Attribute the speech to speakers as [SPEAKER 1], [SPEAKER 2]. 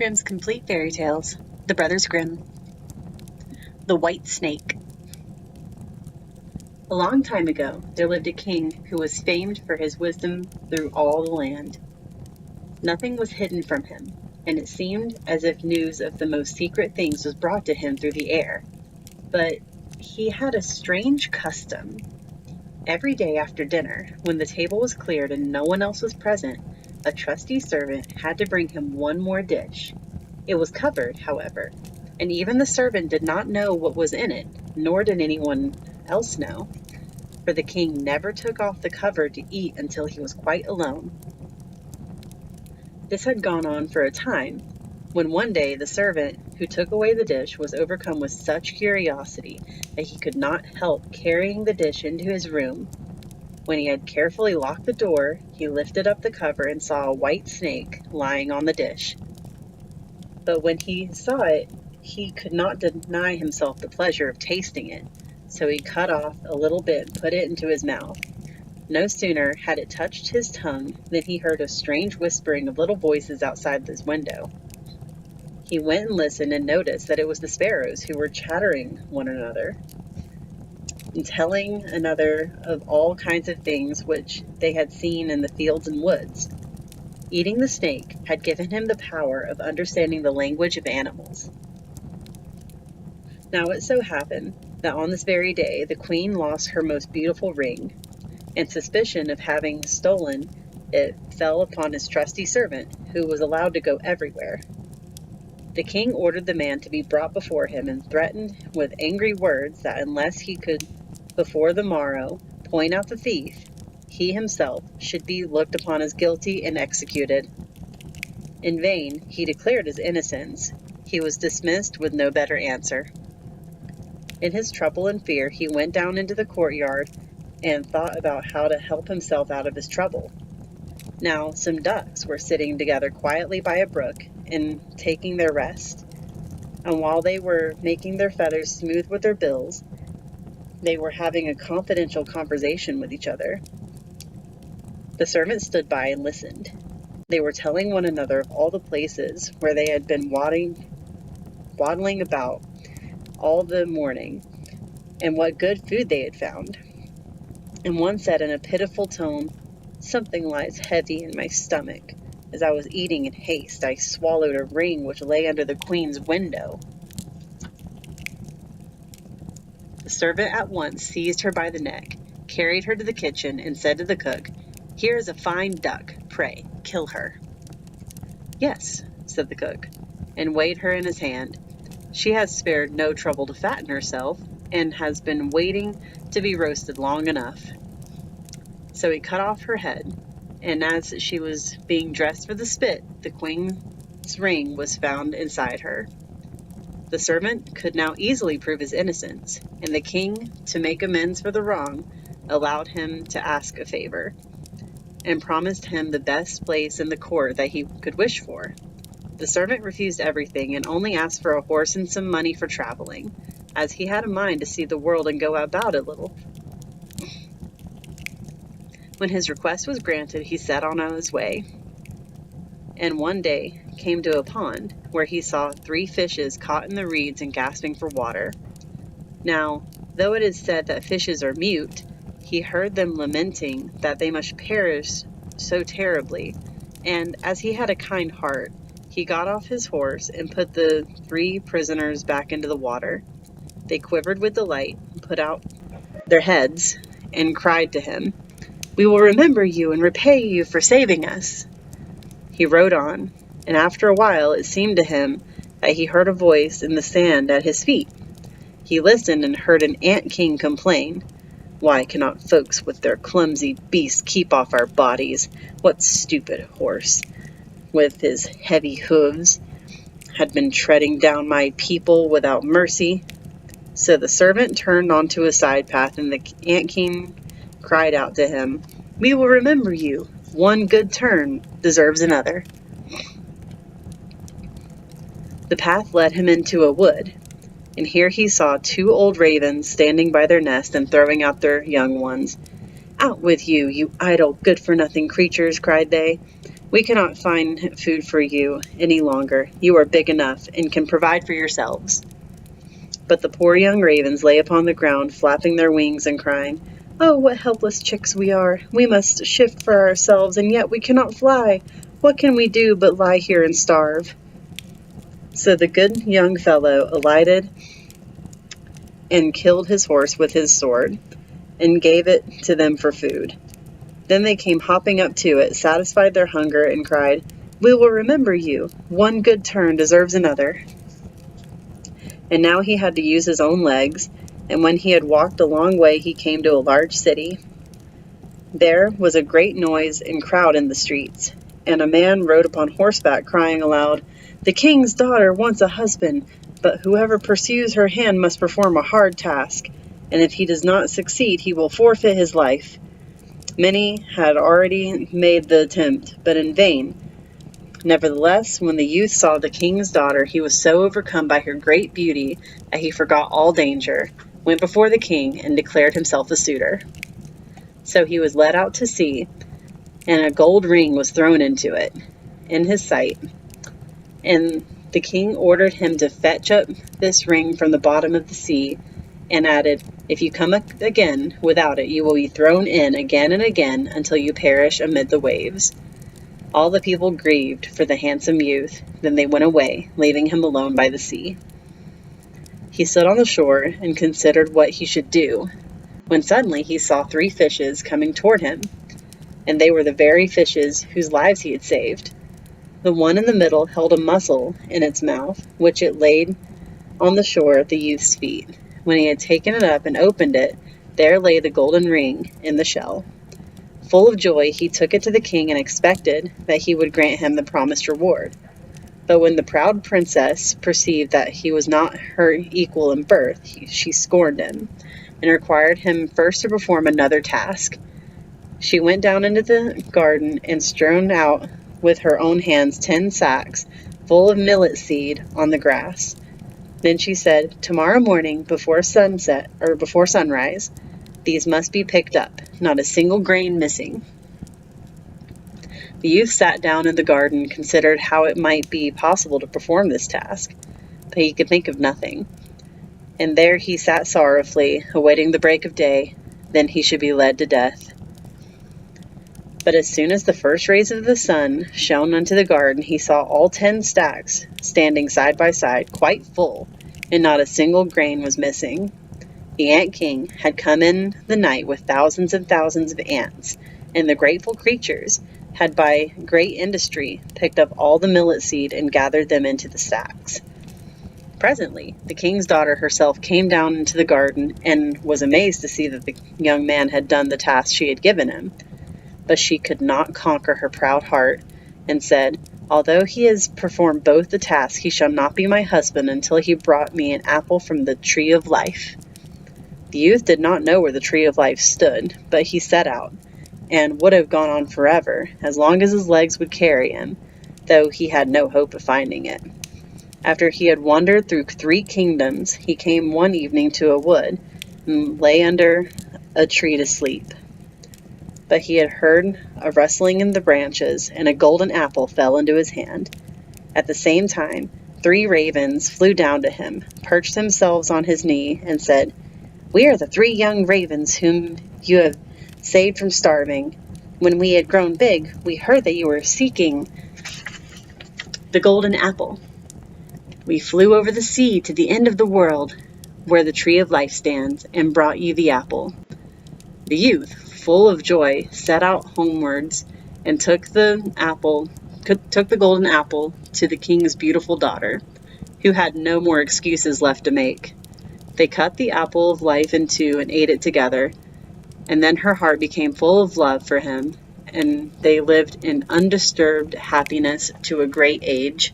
[SPEAKER 1] Grimm's Complete Fairy Tales, The Brothers Grimm, The White Snake. A long time ago, there lived a king who was famed for his wisdom through all the land. Nothing was hidden from him, and it seemed as if news of the most secret things was brought to him through the air. But he had a strange custom. Every day after dinner, when the table was cleared and no one else was present, a trusty servant had to bring him one more dish. It was covered, however, and even the servant did not know what was in it, nor did anyone else know, for the king never took off the cover to eat until he was quite alone. This had gone on for a time, when one day the servant who took away the dish was overcome with such curiosity that he could not help carrying the dish into his room. When he had carefully locked the door, he lifted up the cover and saw a white snake lying on the dish. But when he saw it, he could not deny himself the pleasure of tasting it, so he cut off a little bit and put it into his mouth. No sooner had it touched his tongue than he heard a strange whispering of little voices outside his window. He went and listened and noticed that it was the sparrows who were chattering one another and telling another of all kinds of things which they had seen in the fields and woods. Eating the snake had given him the power of understanding the language of animals. Now it so happened that on this very day the queen lost her most beautiful ring, and suspicion of having stolen it fell upon his trusty servant, who was allowed to go everywhere. The king ordered the man to be brought before him and threatened with angry words that unless he could, before the morrow, point out the thief, he himself should be looked upon as guilty and executed. In vain he declared his innocence. He was dismissed with no better answer. In his trouble and fear, he went down into the courtyard and thought about how to help himself out of his trouble. Now, some ducks were sitting together quietly by a brook and taking their rest. And while they were making their feathers smooth with their bills, they were having a confidential conversation with each other. The servant stood by and listened. They were telling one another of all the places where they had been waddling about all the morning, and what good food they had found. And one said in a pitiful tone, "Something lies heavy in my stomach. As I was eating in haste, I swallowed a ring which lay under the queen's window." The servant at once seized her by the neck, carried her to the kitchen, and said to the cook, "Here is a fine duck. Pray, kill her." "Yes," said the cook, and weighed her in his hand. "She has spared no trouble to fatten herself, and has been waiting to be roasted long enough." So he cut off her head, and as she was being dressed for the spit, the queen's ring was found inside her. The servant could now easily prove his innocence, and the king, to make amends for the wrong, allowed him to ask a favor, and promised him the best place in the court that he could wish for. The servant refused everything and only asked for a horse and some money for traveling, as he had a mind to see the world and go about a little. When his request was granted, he set on his way, and one day came to a pond where he saw 3 fishes caught in the reeds and gasping for water. Now, though it is said that fishes are mute, he heard them lamenting that they must perish so terribly, and as he had a kind heart, he got off his horse and put the 3 prisoners back into the water. They quivered with delight, put out their heads, and cried to him, "We will remember you and repay you for saving us." He rode on, and after a while it seemed to him that he heard a voice in the sand at his feet. He listened and heard an ant king complain, "Why cannot folks with their clumsy beasts keep off our bodies? What stupid horse, with his heavy hooves, had been treading down my people without mercy?" So the servant turned onto a side path, and the ant king cried out to him, "We will remember you. One good turn deserves another." The path led him into a wood, and here he saw 2 old ravens standing by their nest and throwing out their young ones. "Out with you, you idle, good-for-nothing creatures," cried they. We cannot find food for you any longer. You are big enough and can provide for yourselves." But the poor young ravens lay upon the ground, flapping their wings and crying, "Oh, what helpless chicks we are! We must shift for ourselves, and yet we cannot fly. What can we do but lie here and starve?" So the good young fellow alighted and killed his horse with his sword, and gave it to them for food. Then they came hopping up to it, satisfied their hunger, and cried, "We will remember you. One good turn deserves another." And now he had to use his own legs, and when he had walked a long way he came to a large city. There was a great noise and crowd in the streets, and a man rode upon horseback, crying aloud, "The king's daughter wants a husband, but whoever pursues her hand must perform a hard task, and if he does not succeed he will forfeit his life." Many had already made the attempt, but in vain. Nevertheless, when the youth saw the king's daughter, he was so overcome by her great beauty that he forgot all danger, went before the king, and declared himself a suitor. So he was led out to sea, and a gold ring was thrown into it, in his sight. And the king ordered him to fetch up this ring from the bottom of the sea, and added, "If you come again without it, you will be thrown in again and again until you perish amid the waves." All the people grieved for the handsome youth. Then they went away, leaving him alone by the sea. He stood on the shore and considered what he should do, when suddenly he saw 3 fishes coming toward him, and they were the very fishes whose lives he had saved. The one in the middle held a mussel in its mouth, which it laid on the shore at the youth's feet. When he had taken it up and opened it, there lay the golden ring in the shell. Full of joy, he took it to the king and expected that he would grant him the promised reward. But when the proud princess perceived that he was not her equal in birth, she scorned him, and required him first to perform another task. She went down into the garden and strewn out with her own hands 10 sacks full of millet seed on the grass. Then she said, "Tomorrow morning, before sunrise, these must be picked up, not a single grain missing." The youth sat down in the garden and considered how it might be possible to perform this task, but he could think of nothing. And there he sat sorrowfully, awaiting the break of day. Then he should be led to death. But as soon as the first rays of the sun shone into the garden, he saw all 10 stacks standing side by side, quite full, and not a single grain was missing. The Ant King had come in the night with thousands and thousands of ants, and the grateful creatures had by great industry picked up all the millet seed and gathered them into the sacks. Presently, the king's daughter herself came down into the garden and was amazed to see that the young man had done the task she had given him. But she could not conquer her proud heart, and said, "Although he has performed both the tasks, he shall not be my husband until he brought me an apple from the tree of life." The youth did not know where the tree of life stood, but he set out, and would have gone on forever, as long as his legs would carry him, though he had no hope of finding it. After he had wandered through 3 kingdoms, he came one evening to a wood, and lay under a tree to sleep. But he had heard a rustling in the branches, and a golden apple fell into his hand. At the same time, 3 ravens flew down to him, perched themselves on his knee, and said, "We are the 3 young ravens whom you have saved from starving. When we had grown big, we heard that you were seeking the golden apple. We flew over the sea to the end of the world, where the tree of life stands, and brought you the apple." The youth, full of joy, set out homewards and took the golden apple to the king's beautiful daughter, who had no more excuses left to make. They cut the apple of life in 2 and ate it together, and then her heart became full of love for him, and they lived in undisturbed happiness to a great age.